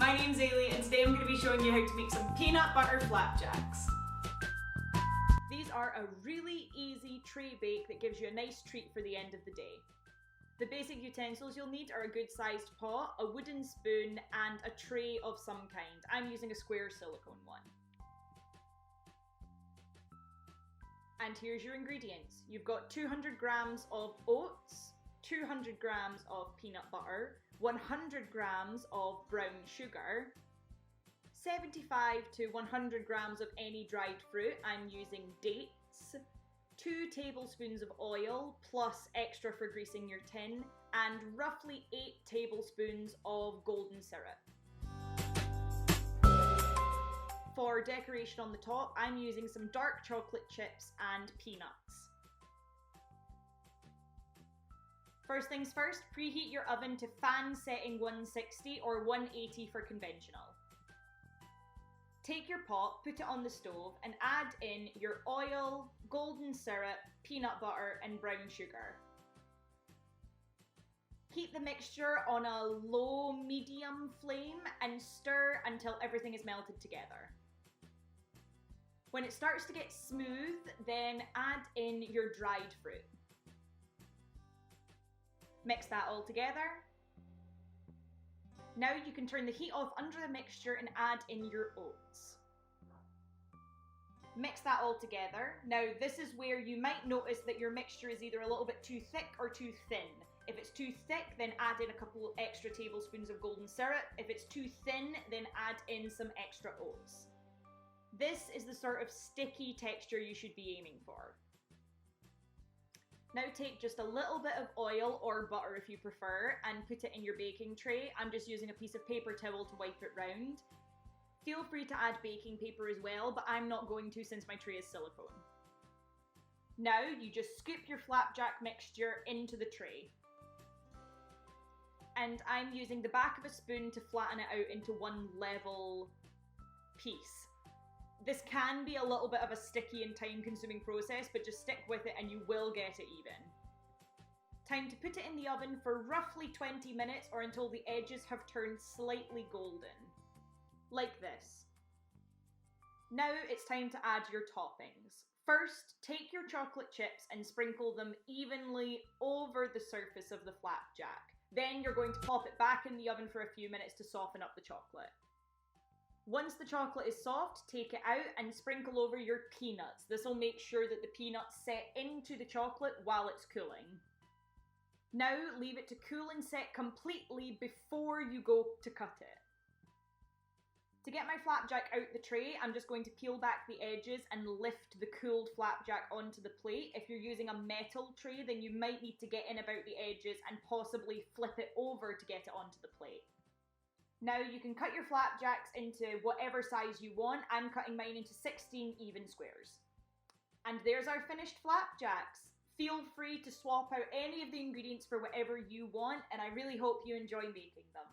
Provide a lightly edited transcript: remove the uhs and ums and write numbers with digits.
My name's Eilidh and today I'm going to be showing you how to make some peanut butter flapjacks. These are a really easy tray bake that gives you a nice treat for the end of the day. The basic utensils you'll need are a good sized pot, a wooden spoon and a tray of some kind. I'm using a square silicone one. And here's your ingredients. You've got 200 grams of oats, 200 grams of peanut butter, 100 grams of brown sugar, 75 to 100 grams of any dried fruit. I'm using dates, 2 tablespoons of oil plus extra for greasing your tin, and roughly 8 tablespoons of golden syrup. For decoration on the top, I'm using some dark chocolate chips and peanuts. First things first, preheat your oven to fan setting 160 or 180 for conventional. Take your pot, put it on the stove and add in your oil, golden syrup, peanut butter and brown sugar. Heat the mixture on a low-medium flame and stir until everything is melted together. When it starts to get smooth, then add in your dried fruit. Mix that all together. Now you can turn the heat off under the mixture and add in your oats. Mix that all together. Now this is where you might notice that your mixture is either a little bit too thick or too thin. If it's too thick, then add in a couple extra tablespoons of golden syrup. If it's too thin, then add in some extra oats. This is the sort of sticky texture you should be aiming for. Now take just a little bit of oil or butter if you prefer and put it in your baking tray. I'm just using a piece of paper towel to wipe it round. Feel free to add baking paper as well, but I'm not going to since my tray is silicone. Now you just scoop your flapjack mixture into the tray. And I'm using the back of a spoon to flatten it out into one level piece. This can be a little bit of a sticky and time-consuming process, but just stick with it and you will get it even. Time to put it in the oven for roughly 20 minutes or until the edges have turned slightly golden. Like this. Now it's time to add your toppings. First, take your chocolate chips and sprinkle them evenly over the surface of the flapjack. Then you're going to pop it back in the oven for a few minutes to soften up the chocolate. Once the chocolate is soft, take it out and sprinkle over your peanuts. This will make sure that the peanuts set into the chocolate while it's cooling. Now leave it to cool and set completely before you go to cut it. To get my flapjack out the tray, I'm just going to peel back the edges and lift the cooled flapjack onto the plate. If you're using a metal tray, then you might need to get in about the edges and possibly flip it over to get it onto the plate. Now you can cut your flapjacks into whatever size you want. I'm cutting mine into 16 even squares. And there's our finished flapjacks. Feel free to swap out any of the ingredients for whatever you want, and I really hope you enjoy making them.